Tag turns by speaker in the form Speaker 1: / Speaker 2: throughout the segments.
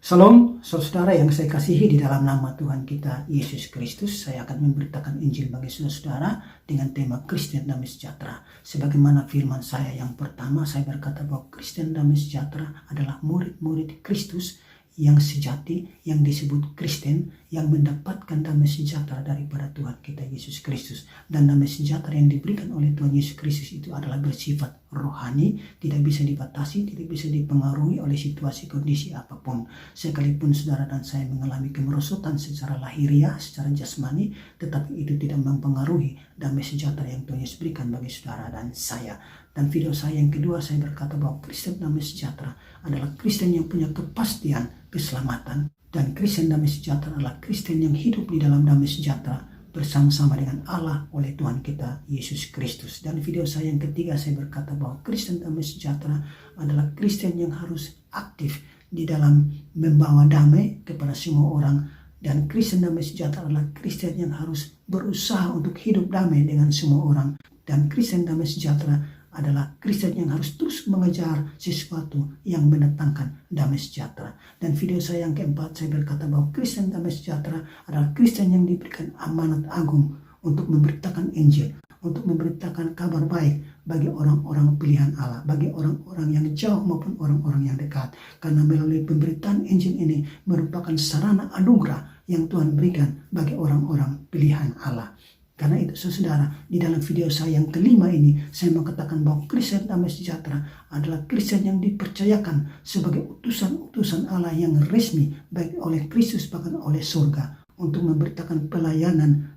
Speaker 1: Salam, saudara yang saya kasihi di dalam nama Tuhan kita Yesus Kristus. Saya akan memberitakan Injil bagi saudara dengan tema Kristen Damai Sejahtera. Sebagaimana firman saya yang pertama, saya berkata bahwa Kristen Damai Sejahtera adalah murid-murid Kristus yang sejati, yang disebut Kristen, yang mendapatkan damai sejahtera daripada Tuhan kita Yesus Kristus. Dan damai sejahtera yang diberikan oleh Tuhan Yesus Kristus itu adalah bersifat rohani, tidak bisa dibatasi, tidak bisa dipengaruhi oleh situasi kondisi apapun. Sekalipun saudara dan saya mengalami kemerosotan secara lahiriah, secara jasmani, tetapi itu tidak mempengaruhi damai sejahtera yang Tuhan Yesus berikan bagi saudara dan saya. Dan video saya yang kedua, saya berkata bahwa Kristen Damai Sejahtera adalah Kristen yang punya kepastian keselamatan. Dan Kristen Damai Sejahtera adalah Kristen yang hidup di dalam damai sejahtera bersama-sama dengan Allah oleh Tuhan kita Yesus Kristus. Dan video saya yang ketiga, saya berkata bahwa Kristen Damai Sejahtera adalah Kristen yang harus aktif di dalam membawa damai kepada semua orang. Dan Kristen Damai Sejahtera adalah Kristen yang harus berusaha untuk hidup damai dengan semua orang. Dan Kristen Damai Sejahtera adalah Kristen yang harus terus mengejar sesuatu yang mendatangkan damai sejahtera. Dan video saya yang keempat, saya berkata bahwa Kristen Damai Sejahtera adalah Kristen yang diberikan amanat agung untuk memberitakan Injil, untuk memberitakan kabar baik bagi orang-orang pilihan Allah, bagi orang-orang yang jauh maupun orang-orang yang dekat. Karena melalui pemberitaan Injil ini merupakan sarana anugerah yang Tuhan berikan bagi orang-orang pilihan Allah. Karena itu saudara, di dalam video saya yang kelima ini, saya mengatakan bahwa Kristen Damai Sejahtera adalah Kristen yang dipercayakan sebagai utusan-utusan Allah yang resmi, baik oleh Kristus bahkan oleh surga, untuk memberitakan pelayanan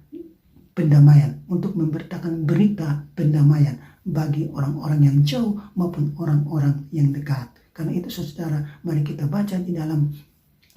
Speaker 1: pendamaian, untuk memberitakan berita pendamaian bagi orang-orang yang jauh maupun orang-orang yang dekat. Karena itu saudara, mari kita baca di dalam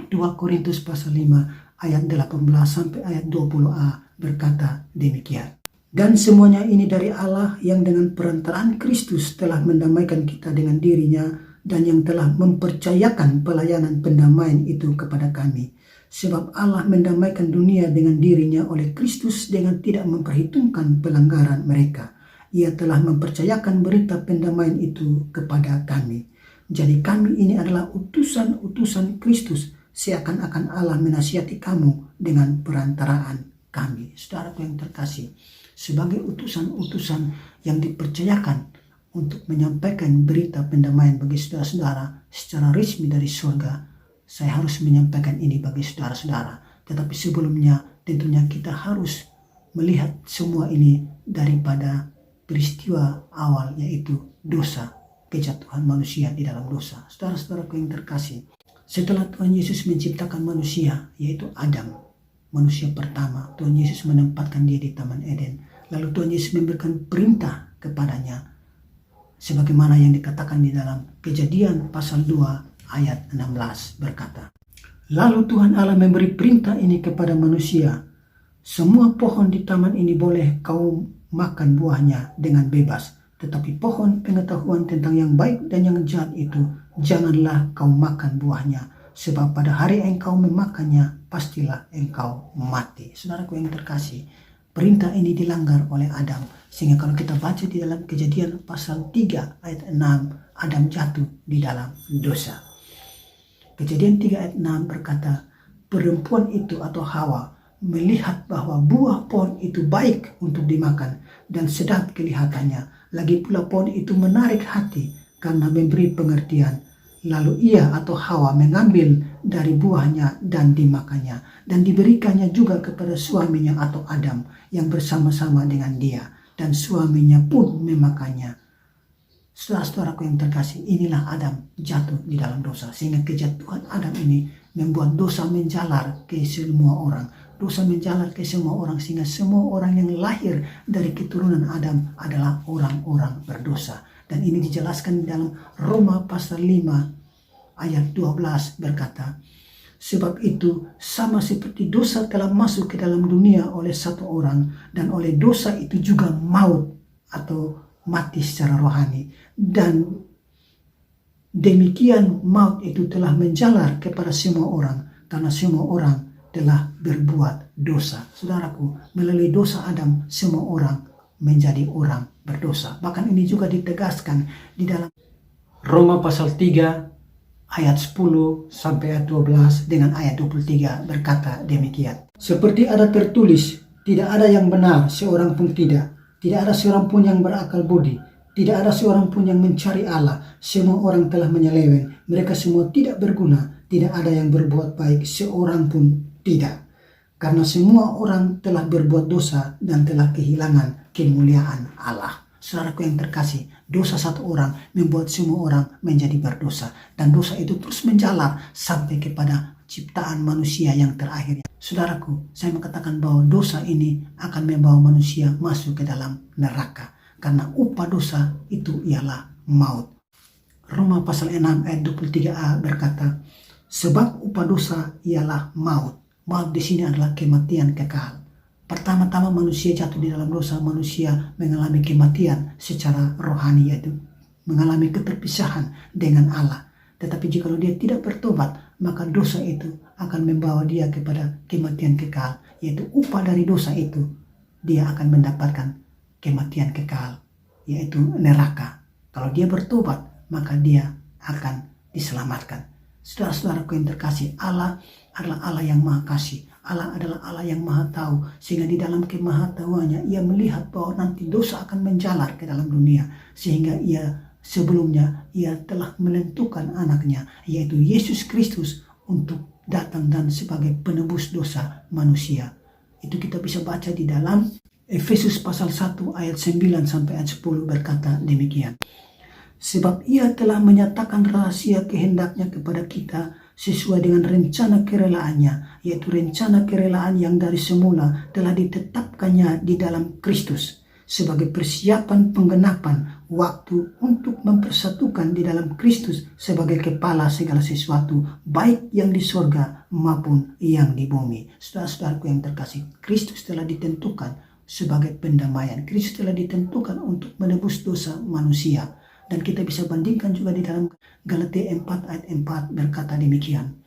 Speaker 1: 2 Korintus pasal 5 ayat 18 sampai ayat 20a. Berkata demikian. Dan semuanya ini dari Allah yang dengan perantaraan Kristus telah mendamaikan kita dengan dirinya dan yang telah mempercayakan pelayanan pendamaian itu kepada kami. Sebab Allah mendamaikan dunia dengan dirinya oleh Kristus dengan tidak memperhitungkan pelanggaran mereka. Ia telah mempercayakan berita pendamaian itu kepada kami. Jadi kami ini adalah utusan-utusan Kristus, seakan-akan Allah menasihati kamu dengan perantaraan kami. Saudaraku yang terkasih, sebagai utusan-utusan yang dipercayakan untuk menyampaikan berita pendamaian bagi saudara-saudara secara resmi dari surga, saya harus menyampaikan ini bagi saudara-saudara. Tetapi sebelumnya tentunya kita harus melihat semua ini daripada peristiwa awal, yaitu dosa, kejatuhan manusia di dalam dosa. Saudara-saudaraku yang terkasih, setelah Tuhan Yesus menciptakan manusia, yaitu Adam, manusia pertama, Tuhan Yesus menempatkan dia di Taman Eden. Lalu Tuhan Yesus memberikan perintah kepadanya, sebagaimana yang dikatakan di dalam Kejadian pasal 2 ayat 16 berkata, lalu Tuhan Allah memberi perintah ini kepada manusia, semua pohon di taman ini boleh kau makan buahnya dengan bebas, tetapi pohon pengetahuan tentang yang baik dan yang jahat itu janganlah kau makan buahnya, sebab pada hari engkau memakannya, pastilah engkau mati. Saudaraku yang terkasih, perintah ini dilanggar oleh Adam. Sehingga kalau kita baca di dalam Kejadian pasal 3 ayat 6, Adam jatuh di dalam dosa. Kejadian 3 ayat 6 berkata, perempuan itu atau Hawa melihat bahwa buah pohon itu baik untuk dimakan dan sedap kelihatannya. Lagi pula pohon itu menarik hati karena memberi pengertian. Lalu ia atau Hawa mengambil dari buahnya dan dimakannya. Dan diberikannya juga kepada suaminya atau Adam yang bersama-sama dengan dia. Dan suaminya pun memakannya. Saudara-saudaraku yang terkasih, inilah Adam jatuh di dalam dosa. Sehingga kejatuhan Adam ini membuat dosa menjalar ke semua orang. Dosa menjalar ke semua orang, sehingga semua orang yang lahir dari keturunan Adam adalah orang-orang berdosa. Dan ini dijelaskan dalam Roma pasal 5 ayat 12 berkata, sebab itu sama seperti dosa telah masuk ke dalam dunia oleh satu orang, dan oleh dosa itu juga maut atau mati secara rohani. Dan demikian maut itu telah menjalar kepada semua orang, karena semua orang telah berbuat dosa. Saudaraku, melalui dosa Adam, semua orang menjadi orang berdosa. Bahkan ini juga ditegaskan di dalam Roma pasal 3 ayat 10 sampai ayat 12 dengan ayat 23 berkata demikian. Seperti ada tertulis, tidak ada yang benar seorang pun tidak. Tidak ada seorang pun yang berakal budi. Tidak ada seorang pun yang mencari Allah. Semua orang telah menyeleweng. Mereka semua tidak berguna. Tidak ada yang berbuat baik seorang pun tidak. Karena semua orang telah berbuat dosa dan telah kehilangan kemuliaan Allah. Saudaraku yang terkasih, dosa satu orang membuat semua orang menjadi berdosa. Dan dosa itu terus menjalar sampai kepada ciptaan manusia yang terakhir. Saudaraku, saya mengatakan bahwa dosa ini akan membawa manusia masuk ke dalam neraka. Karena upah dosa itu ialah maut. Roma pasal 6 ayat 23a berkata, sebab upah dosa ialah maut. Maut di sini adalah kematian kekal. Pertama-tama manusia jatuh di dalam dosa, manusia mengalami kematian secara rohani, yaitu mengalami keterpisahan dengan Allah. Tetapi jika dia tidak bertobat, maka dosa itu akan membawa dia kepada kematian kekal, yaitu upah dari dosa itu. Dia akan mendapatkan kematian kekal, yaitu neraka. Kalau dia bertobat, maka dia akan diselamatkan. Saudara-saudaraku yang terkasih, Allah adalah Allah yang maha kasih. Allah adalah Allah yang maha tahu, sehingga di dalam kemahatauannya ia melihat bahwa nanti dosa akan menjalar ke dalam dunia, sehingga sebelumnya ia telah menentukan anaknya, yaitu Yesus Kristus, untuk datang dan sebagai penebus dosa manusia. Itu kita bisa baca di dalam Efesus pasal 1 ayat 9 sampai ayat 10 berkata demikian. Sebab ia telah menyatakan rahasia kehendaknya kepada kita sesuai dengan rencana kerelaannya, yaitu rencana kerelaan yang dari semula telah ditetapkannya di dalam Kristus sebagai persiapan penggenapan waktu untuk mempersatukan di dalam Kristus sebagai kepala segala sesuatu, baik yang di sorga maupun yang di bumi. Saudara-saudaraku yang terkasih, Kristus telah ditentukan sebagai pendamaian. Kristus telah ditentukan untuk menebus dosa manusia. Dan kita bisa bandingkan juga di dalam Galatia 4 ayat 4 berkata demikian.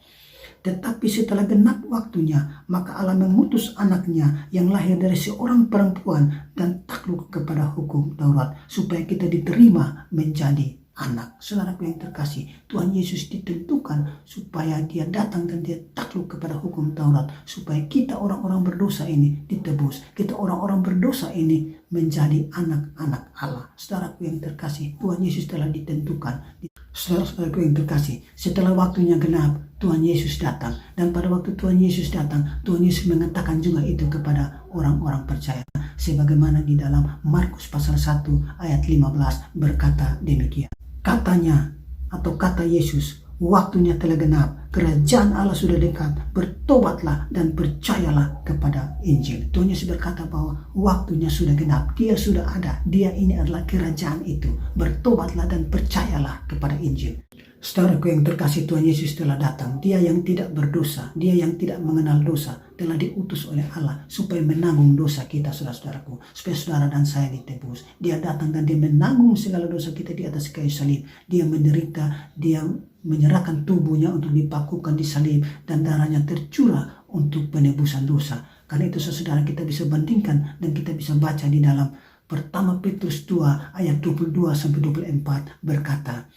Speaker 1: Tetapi setelah genap waktunya, maka Allah mengutus anaknya yang lahir dari seorang perempuan dan takluk kepada hukum Taurat, supaya kita diterima menjadi anak. Saudaraku yang terkasih, Tuhan Yesus ditentukan supaya dia datang dan dia takluk kepada hukum Taurat, supaya kita orang-orang berdosa ini ditebus. Kita orang-orang berdosa ini menjadi anak-anak Allah. Saudaraku yang terkasih, Tuhan Yesus telah ditentukan. Saudara-saudaraku yang terkasih, setelah waktunya genap, Tuhan Yesus datang. Dan pada waktu Tuhan Yesus datang, Tuhan Yesus mengatakan juga itu kepada orang-orang percaya. Sebagaimana di dalam Markus pasal 1 ayat 15 berkata demikian. Katanya atau kata Yesus, waktunya telah genap, kerajaan Allah sudah dekat, bertobatlah dan percayalah kepada Injil. Tuhan Yesus berkata bahwa waktunya sudah genap, dia sudah ada, dia ini adalah kerajaan itu, bertobatlah dan percayalah kepada Injil. Saudaraku yang terkasih, Tuhan Yesus telah datang, dia yang tidak berdosa, dia yang tidak mengenal dosa, telah diutus oleh Allah supaya menanggung dosa kita, saudara-saudaraku, supaya saudara dan saya ditebus. Dia datang dan dia menanggung segala dosa kita di atas kayu salib. Dia menderita, dia menyerahkan tubuhnya untuk dipakukan di salib, dan darahnya tercurah untuk penebusan dosa. Karena itu saudara, kita bisa bandingkan dan kita bisa baca di dalam Pertama Petrus 2 ayat 22 sampai 24 berkata,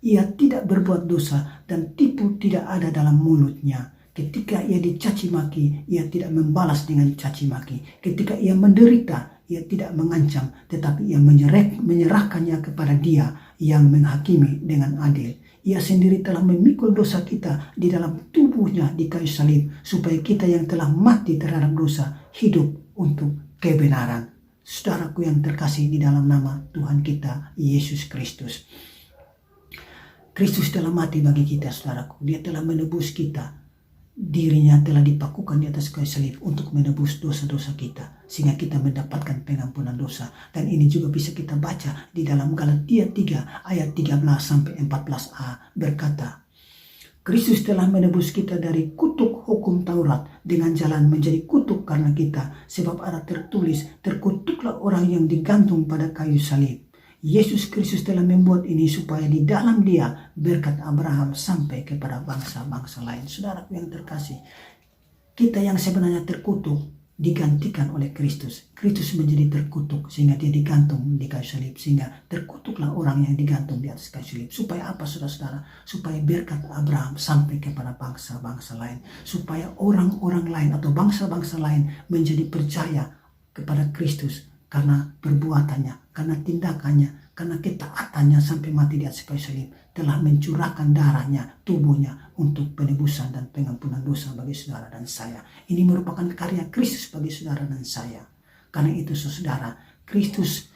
Speaker 1: ia tidak berbuat dosa dan tipu tidak ada dalam mulutnya. Ketika ia dicaci maki, ia tidak membalas dengan caci maki. Ketika ia menderita, ia tidak mengancam, tetapi ia menyerahkannya kepada Dia yang menghakimi dengan adil. Ia sendiri telah memikul dosa kita di dalam tubuhnya di kayu salib, supaya kita yang telah mati terhadap dosa hidup untuk kebenaran. Saudaraku yang terkasih di dalam nama Tuhan kita Yesus Kristus. Kristus telah mati bagi kita, saudaraku. Dia telah menebus kita. Dirinya telah dipakukan di atas kayu salib untuk menebus dosa-dosa kita, sehingga kita mendapatkan pengampunan dosa. Dan ini juga bisa kita baca di dalam Galatia 3 ayat 13 sampai 14a berkata, Kristus telah menebus kita dari kutuk hukum Taurat dengan jalan menjadi kutuk karena kita, sebab ada tertulis, terkutuklah orang yang digantung pada kayu salib. Yesus Kristus telah membuat ini supaya di dalam Dia berkat Abraham sampai kepada bangsa-bangsa lain. Saudaraku yang terkasih, kita yang sebenarnya terkutuk digantikan oleh Kristus. Kristus menjadi terkutuk sehingga dia digantung di kayu salib, sehingga terkutuklah orang yang digantung di atas kayu salib. Supaya apa, saudara-saudara? Supaya berkat Abraham sampai kepada bangsa-bangsa lain, supaya orang-orang lain atau bangsa-bangsa lain menjadi percaya kepada Kristus karena perbuatannya, karena tindakannya, karena ketaatannya sampai mati di atas kayu salib, telah mencurahkan darahnya, tubuhnya untuk penebusan dan pengampunan dosa bagi saudara dan saya. Ini merupakan karya Kristus bagi saudara dan saya. Karena itu saudara, Kristus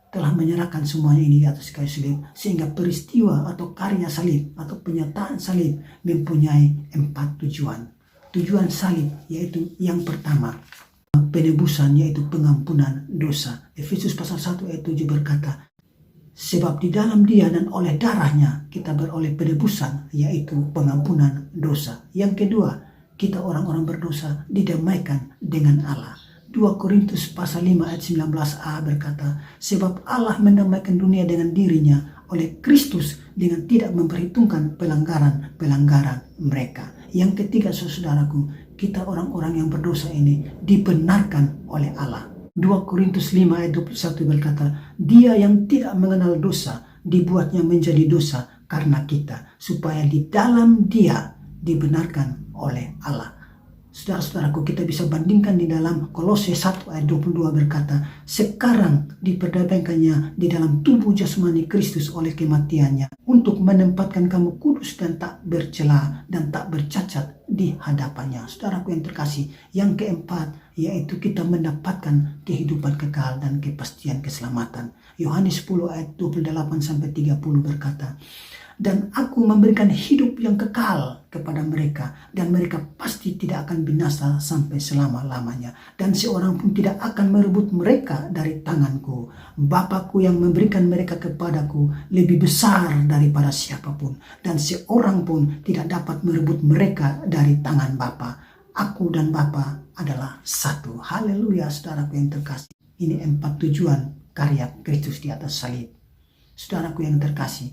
Speaker 1: telah menyerahkan semuanya ini di atas kayu salib, sehingga peristiwa atau karya salib atau penyataan salib mempunyai 4 tujuan. Tujuan salib yaitu yang pertama, penebusan, yaitu pengampunan dosa. Efesus pasal 1 ayat 7 berkata, sebab di dalam dia dan oleh darahnya kita beroleh penebusan, yaitu pengampunan dosa. Yang kedua, kita orang-orang berdosa didamaikan dengan Allah. 2 Korintus pasal 5 ayat 19a berkata, sebab Allah mendamaikan dunia dengan dirinya oleh Kristus dengan tidak memperhitungkan pelanggaran mereka. Yang ketiga, saudaraku, kita orang-orang yang berdosa ini dibenarkan oleh Allah. 2 Korintus 5 ayat 21 berkata, dia yang tidak mengenal dosa dibuatnya menjadi dosa karena kita, supaya di dalam dia dibenarkan oleh Allah. Saudara-saudaraku, kita bisa bandingkan di dalam Kolose 1 ayat 22 berkata, sekarang diperdagangkannya di dalam tubuh jasmani Kristus oleh kematiannya, untuk menempatkan kamu kudus dan tak bercela dan tak bercacat di hadapannya. Saudaraku yang terkasih, yang keempat yaitu kita mendapatkan kehidupan kekal dan kepastian keselamatan. Yohanes 10 ayat 28-30 berkata, dan aku memberikan hidup yang kekal kepada mereka, dan mereka pasti tidak akan binasa sampai selama-lamanya, dan seorang pun tidak akan merebut mereka dari tanganku. Bapakku yang memberikan mereka kepadaku lebih besar daripada siapapun, dan seorang pun tidak dapat merebut mereka dari tangan Bapa. Aku dan Bapa adalah satu. Haleluya, saudaraku yang terkasih. Ini 4 tujuan karya Kristus di atas salib. Saudaraku yang terkasih,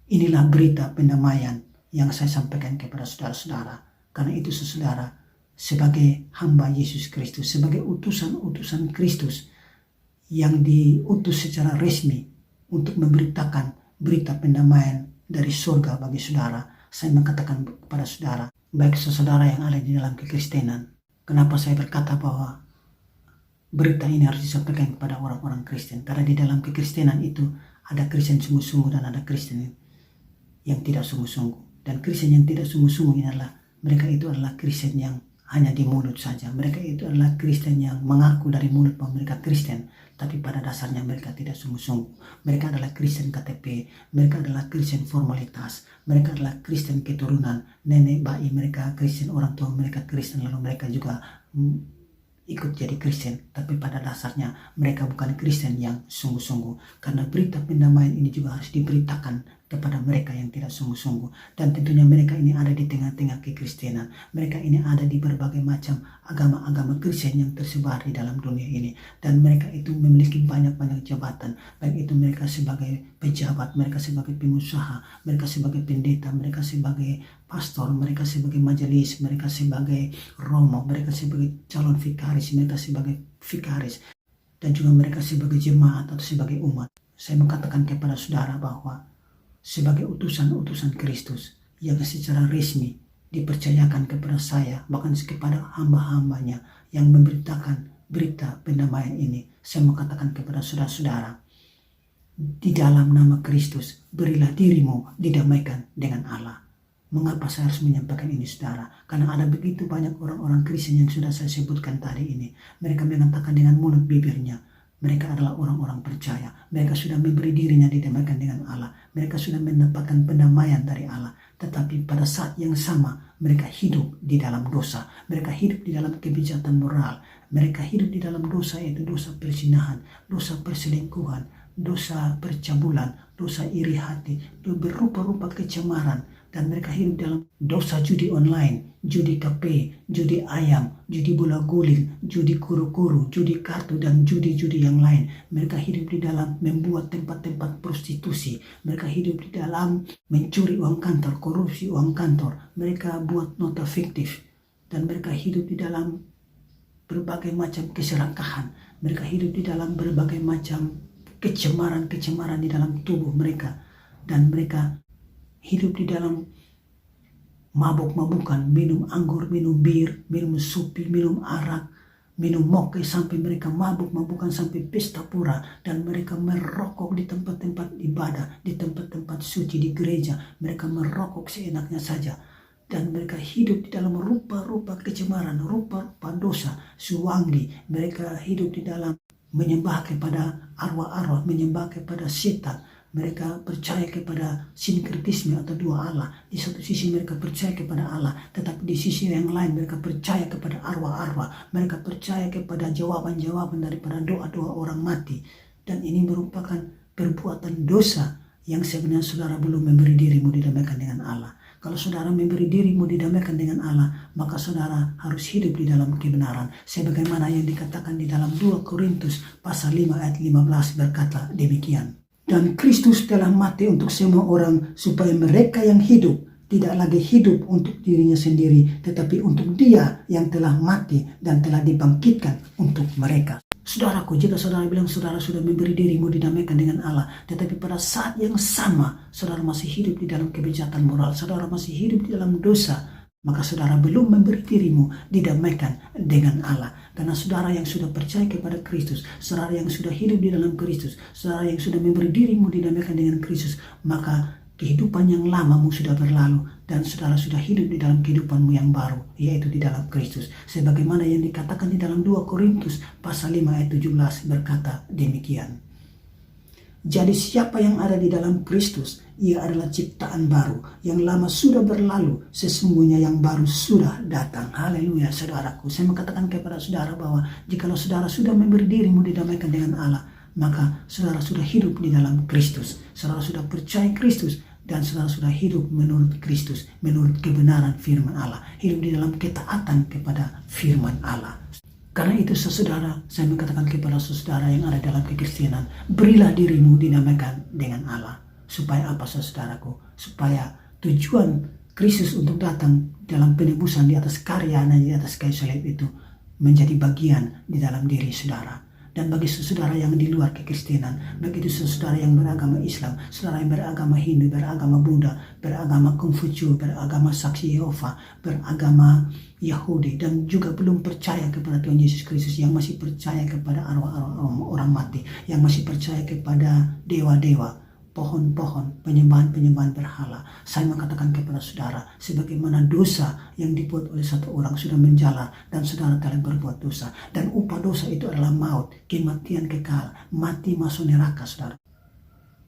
Speaker 1: inilah berita pendamaian yang saya sampaikan kepada saudara-saudara. Karena itu saudara, sebagai hamba Yesus Kristus, sebagai utusan Kristus yang diutus secara resmi untuk memberitakan berita pendamaian dari surga bagi saudara, saya mengatakan kepada saudara, baik saudara yang ada di dalam kekristenan. Kenapa saya berkata bahwa berita ini harus disampaikan kepada orang-orang Kristen? Karena di dalam kekristenan itu ada Kristen sungguh-sungguh dan ada Kristen yang tidak sungguh-sungguh. Dan Kristen yang tidak sungguh-sungguh ini adalah, mereka itu adalah Kristen yang hanya di mulut saja. Mereka itu adalah Kristen yang mengaku dari mulut bahwa mereka Kristen, tapi pada dasarnya mereka tidak sungguh-sungguh. Mereka adalah Kristen KTP, mereka adalah Kristen formalitas, mereka adalah Kristen keturunan, nenek bayi mereka Kristen, orang tua mereka Kristen, lalu mereka juga ikut jadi Kristen, tapi pada dasarnya mereka bukan Kristen yang sungguh-sungguh. Karena berita pendamaian ini juga harus diberitakan kepada mereka yang tidak sungguh-sungguh. Dan tentunya mereka ini ada di tengah-tengah kekristenan. Mereka ini ada di berbagai macam agama-agama Kristen yang tersebar di dalam dunia ini. Dan mereka itu memiliki banyak-banyak jabatan. Baik itu mereka sebagai pejabat, mereka sebagai pengusaha, mereka sebagai pendeta, mereka sebagai pastor, mereka sebagai majelis, mereka sebagai romo, mereka sebagai calon vikaris, mereka sebagai vikaris, dan juga mereka sebagai jemaat atau sebagai umat. Saya mengatakan kepada saudara bahwa sebagai utusan-utusan Kristus yang secara resmi dipercayakan kepada saya, bahkan kepada hamba-hambanya yang memberitakan berita pendamaian ini, saya mengatakan kepada saudara-saudara, di dalam nama Kristus berilah dirimu didamaikan dengan Allah. Mengapa saya harus menyampaikan ini saudara? Karena ada begitu banyak orang-orang Kristen yang sudah saya sebutkan tadi ini. Mereka mengatakan dengan mulut bibirnya, mereka adalah orang-orang percaya. Mereka sudah memberi dirinya didamaikan dengan Allah. Mereka sudah mendapatkan pendamaian dari Allah. Tetapi pada saat yang sama, mereka hidup di dalam dosa. Mereka hidup di dalam kebijatan moral. Mereka hidup di dalam dosa, yaitu dosa perzinahan, dosa perselingkuhan, dosa percabulan, dosa iri hati, berupa-rupa kecemaran. Dan mereka hidup dalam dosa judi online, judi kafe, judi ayam, judi bola guling, judi kuru-kuru, judi kartu, dan judi-judi yang lain. Mereka hidup di dalam membuat tempat-tempat prostitusi. Mereka hidup di dalam mencuri uang kantor, korupsi uang kantor. Mereka buat nota fiktif. Dan mereka hidup di dalam berbagai macam keserakahan. Mereka hidup di dalam berbagai macam kecemaran-kecemaran di dalam tubuh mereka. Dan mereka hidup di dalam mabuk-mabukan, minum anggur, minum bir, minum supi, minum arak, minum moke, sampai mereka mabuk-mabukan sampai pesta pura. Dan mereka merokok di tempat-tempat ibadah, di tempat-tempat suci, di gereja. Mereka merokok seenaknya saja. Dan mereka hidup di dalam rupa-rupa kecemaran, rupa-rupa dosa, suwangi. Mereka hidup di dalam menyembah kepada arwah-arwah, menyembah kepada setan. Mereka percaya kepada sinkretisme atau dua Allah. Di satu sisi mereka percaya kepada Allah, tetapi di sisi yang lain mereka percaya kepada arwah-arwah. Mereka percaya kepada jawaban-jawaban daripada doa-doa orang mati. Dan ini merupakan perbuatan dosa yang sebenarnya saudara belum memberi dirimu didamaikan dengan Allah. Kalau saudara memberi dirimu didamaikan dengan Allah, maka saudara harus hidup di dalam kebenaran. Sebagaimana yang dikatakan di dalam 2 Korintus pasal 5 ayat 15 berkata demikian. Dan Kristus telah mati untuk semua orang, supaya mereka yang hidup tidak lagi hidup untuk dirinya sendiri, tetapi untuk Dia yang telah mati dan telah dibangkitkan untuk mereka. Saudaraku, jika saudara bilang saudara sudah memberi dirimu didamaikan dengan Allah, tetapi pada saat yang sama saudara masih hidup di dalam kebejatan moral, saudara masih hidup di dalam dosa, maka saudara belum memberi dirimu didamaikan dengan Allah. Karena saudara yang sudah percaya kepada Kristus, saudara yang sudah hidup di dalam Kristus, saudara yang sudah memberi dirimu didamaikan dengan Kristus, maka kehidupan yang lamamu sudah berlalu dan saudara sudah hidup di dalam kehidupanmu yang baru, yaitu di dalam Kristus. Sebagaimana yang dikatakan di dalam 2 Korintus pasal 5 ayat 17 berkata demikian. Jadi siapa yang ada di dalam Kristus, ia adalah ciptaan baru. Yang lama sudah berlalu, sesungguhnya yang baru sudah datang. Haleluya, saudaraku. Saya mengatakan kepada saudara bahwa jikalau saudara sudah memberi dirimu didamaikan dengan Allah, maka saudara sudah hidup di dalam Kristus. Saudara sudah percaya Kristus dan saudara sudah hidup menurut Kristus, menurut kebenaran firman Allah. Hidup di dalam ketaatan kepada firman Allah. Karena itu saudara, saya mengatakan kepada saudara yang ada dalam kekristenan, berilah dirimu dinamakan dengan Allah. Supaya apa saudaraku? Supaya tujuan Kristus untuk datang dalam penebusan di atas karyanya di atas kayu salib itu menjadi bagian di dalam diri saudara. Dan bagi saudara yang di luar kekristenan, begitu saudara yang beragama Islam, saudara yang beragama Hindu, beragama Buddha, beragama Konghucu, beragama Saksi Yehova, beragama Yahudi, dan juga belum percaya kepada Tuhan Yesus Kristus, yang masih percaya kepada arwah-arwah orang mati, yang masih percaya kepada dewa-dewa, pohon-pohon, penyembahan-penyembahan berhala. Saya mengatakan kepada saudara, sebagaimana dosa yang dibuat oleh satu orang sudah menjalar dan saudara telah berbuat dosa, dan upah dosa itu adalah maut, kematian kekal, mati masuk neraka.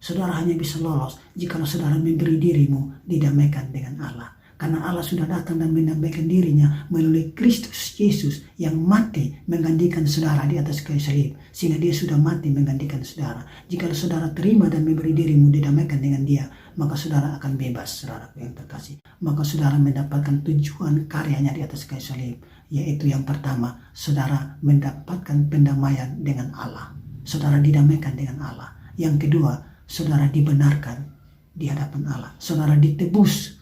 Speaker 1: Saudara hanya bisa lolos jika saudara memberi dirimu didamaikan dengan Allah. Karena Allah sudah datang dan mendamaikan dirinya melalui Kristus Yesus yang mati menggantikan saudara di atas kayu salib. Sehingga dia sudah mati menggantikan saudara. Jika saudara terima dan memberi dirimu didamaikan dengan dia, maka saudara akan bebas, saudaraku yang terkasih. Maka saudara mendapatkan tujuan karyanya di atas kayu salib. Yaitu yang pertama, saudara mendapatkan pendamaian dengan Allah. Saudara didamaikan dengan Allah. Yang kedua, saudara dibenarkan di hadapan Allah. Saudara ditebus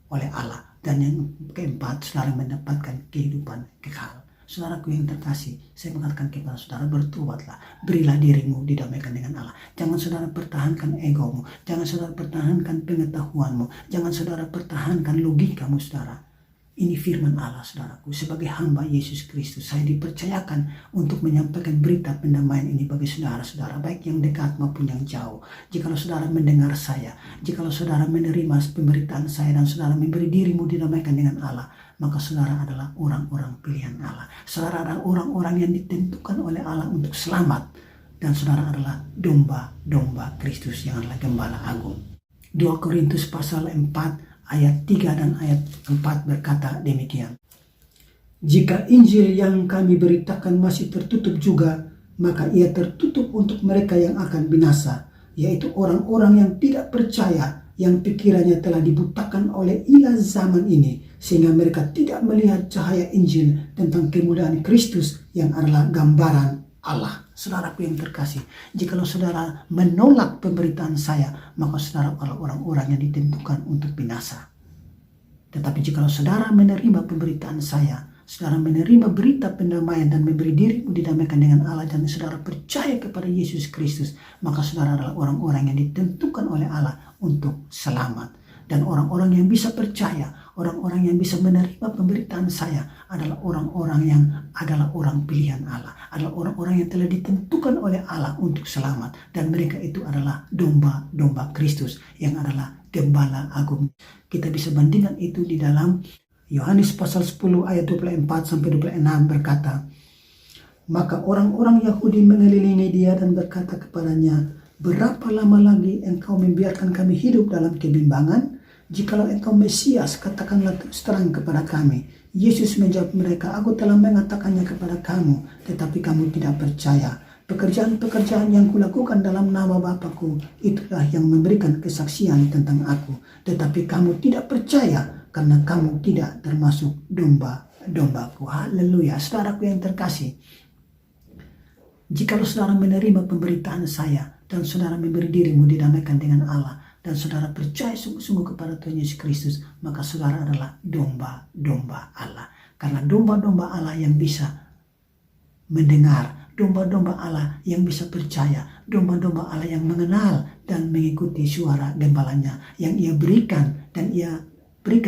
Speaker 1: oleh Allah. Dan yang keempat, saudara mendapatkan kehidupan kekal. Saudaraku yang terkasih, saya mengatakan kepada saudara, bertobatlah, berilah dirimu didamaikan dengan Allah. Jangan saudara pertahankan egomu, jangan saudara pertahankan pengetahuanmu, jangan saudara pertahankan logikamu, saudara. Ini firman Allah, saudaraku. Sebagai hamba Yesus Kristus, saya dipercayakan untuk menyampaikan berita pendamaian ini bagi saudara-saudara, baik yang dekat maupun yang jauh. Jikalau saudara mendengar saya, jikalau saudara menerima pemberitaan saya dan saudara memberi dirimu didamaikan dengan Allah, maka saudara adalah orang-orang pilihan Allah. Saudara adalah orang-orang yang ditentukan oleh Allah untuk selamat. Dan saudara adalah domba-domba Kristus yang adalah gembala agung. 2 Korintus pasal 4 ayat 3 dan ayat 4 berkata demikian. Jika Injil yang kami beritakan masih tertutup juga, maka ia tertutup untuk mereka yang akan binasa, yaitu orang-orang yang tidak percaya, yang pikirannya telah dibutakan oleh ilah zaman ini, sehingga mereka tidak melihat cahaya Injil tentang kemuliaan Kristus yang adalah gambaran Allah. Saudaraku yang terkasih, jikalau saudara menolak pemberitaan saya, maka saudara adalah orang-orang yang ditentukan untuk binasa. Tetapi jikalau saudara menerima pemberitaan saya, saudara menerima berita pendamaian dan memberi dirimu didamaikan dengan Allah, dan saudara percaya kepada Yesus Kristus, maka saudara adalah orang-orang yang ditentukan oleh Allah untuk selamat. Dan orang-orang yang bisa percaya, orang-orang yang bisa menerima pemberitaan saya adalah orang-orang yang adalah orang pilihan Allah, adalah orang-orang yang telah ditentukan oleh Allah untuk selamat, dan mereka itu adalah domba-domba Kristus yang adalah gembala agung. Kita bisa bandingkan itu di dalam Yohanes pasal 10 ayat 24-26 berkata, maka orang-orang Yahudi mengelilingi dia dan berkata kepadanya, berapa lama lagi engkau membiarkan kami hidup dalam kebimbangan? Jikalau engkau Mesias, katakanlah terus terang kepada kami. Yesus menjawab mereka, aku telah mengatakannya kepada kamu, tetapi kamu tidak percaya. Pekerjaan-pekerjaan yang kulakukan dalam nama Bapa-Ku, itulah yang memberikan kesaksian tentang aku. Tetapi kamu tidak percaya, karena kamu tidak termasuk domba-dombaku. Haleluya, saudaraku yang terkasih. Jikalau saudara menerima pemberitaan saya, dan saudara memberi dirimu didamaikan dengan Allah, dan saudara percaya sungguh-sungguh kepada Tuhan Yesus Kristus, maka saudara adalah domba-domba Allah. Karena domba-domba Allah yang bisa mendengar, domba-domba Allah yang bisa percaya, domba-domba Allah yang mengenal dan mengikuti suara gembalanya yang ia berikan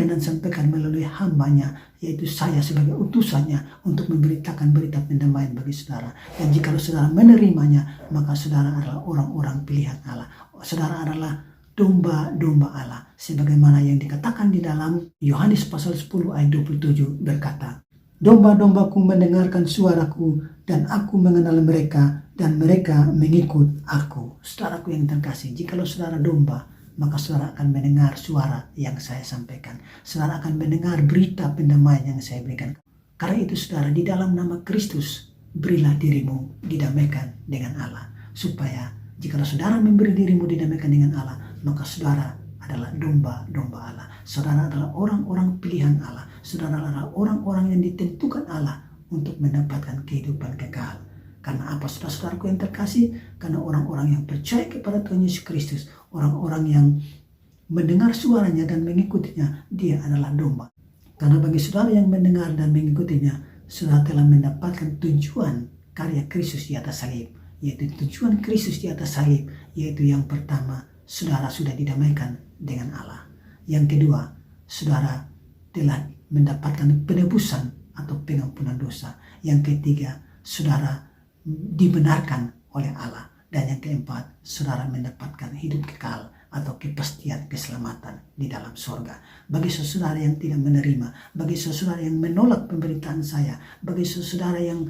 Speaker 1: dan sampaikan melalui hambanya, yaitu saya sebagai utusannya untuk memberitakan berita pendamaian bagi saudara. Dan jika saudara menerimanya, maka saudara adalah orang-orang pilihan Allah. Saudara adalah domba-domba Allah, sebagaimana yang dikatakan di dalam Yohanes pasal 10 ayat 27 berkata, domba-dombaku mendengarkan suaraku, dan aku mengenal mereka, dan mereka mengikut aku. Saudaraku yang terkasih, jikalau saudara domba, maka saudara akan mendengar suara yang saya sampaikan. Saudara akan mendengar berita pendamaian yang saya berikan. Karena itu saudara, di dalam nama Kristus, berilah dirimu didamaikan dengan Allah. Supaya jikalau saudara memberi dirimu didamaikan dengan Allah, maka saudara adalah domba-domba Allah. Saudara adalah orang-orang pilihan Allah. Saudara adalah orang-orang yang ditentukan Allah untuk mendapatkan kehidupan kekal. Karena apa, saudara-saudaraku yang terkasih? Karena orang-orang yang percaya kepada Tuhan Yesus Kristus, orang-orang yang mendengar suaranya dan mengikutinya, dia adalah domba. Karena bagi saudara yang mendengar dan mengikutinya, saudara telah mendapatkan tujuan karya Kristus di atas salib. Yaitu tujuan Kristus di atas salib, yaitu yang pertama, saudara sudah didamaikan dengan Allah. Yang kedua, saudara telah mendapatkan penebusan atau pengampunan dosa. Yang ketiga, saudara dibenarkan oleh Allah. Dan yang keempat, saudara mendapatkan hidup kekal atau kepastian keselamatan di dalam surga. Bagi saudara yang tidak menerima, bagi saudara yang menolak pemberitaan saya, bagi saudara yang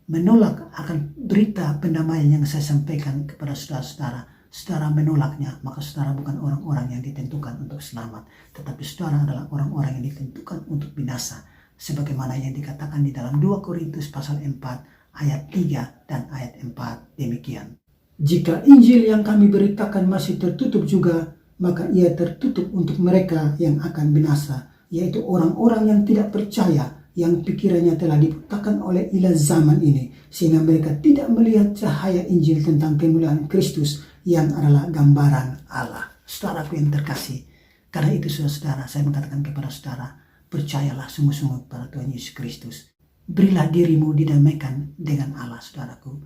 Speaker 1: menolak akan berita pendamaian yang saya sampaikan kepada saudara-saudara, saudara menolaknya, maka saudara bukan orang-orang yang ditentukan untuk selamat, tetapi saudara adalah orang-orang yang ditentukan untuk binasa, sebagaimana yang dikatakan di dalam 2 Korintus pasal 4 ayat 3 dan ayat 4 demikian. Jika Injil yang kami beritakan masih tertutup juga, maka ia tertutup untuk mereka yang akan binasa, yaitu orang-orang yang tidak percaya, yang pikirannya telah dibutakan oleh ilah zaman ini, sehingga mereka tidak melihat cahaya Injil tentang kemuliaan Kristus yang adalah gambaran Allah. Saudaraku yang terkasih, karena itu saudara-saudara, saya mengatakan kepada saudara, percayalah sungguh-sungguh pada Tuhan Yesus Kristus. Berilah dirimu didamaikan dengan Allah, saudaraku.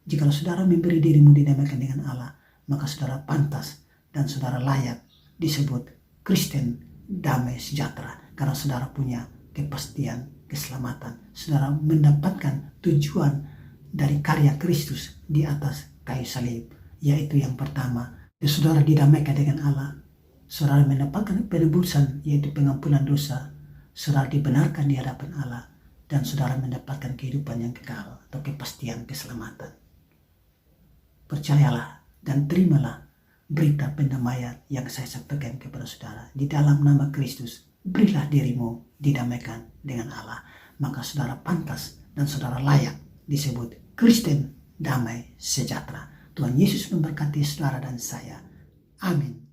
Speaker 1: Jikalau saudara memberi dirimu didamaikan dengan Allah, maka saudara pantas dan saudara layak disebut Kristen damai sejahtera, karena saudara punya kepastian keselamatan. Saudara mendapatkan tujuan dari karya Kristus di atas kayu salib, yaitu yang pertama, saudara didamaikan dengan Allah. Saudara mendapatkan penebusan, yaitu pengampunan dosa. Saudara dibenarkan di hadapan Allah, dan saudara mendapatkan kehidupan yang kekal atau kepastian keselamatan. Percayalah dan terimalah berita pendamaian yang saya sampaikan kepada saudara. Di dalam nama Kristus, berilah dirimu didamaikan dengan Allah. Maka saudara pantas dan saudara layak disebut Kristen damai sejahtera. Tuhan Yesus memberkati saudara dan saya. Amin.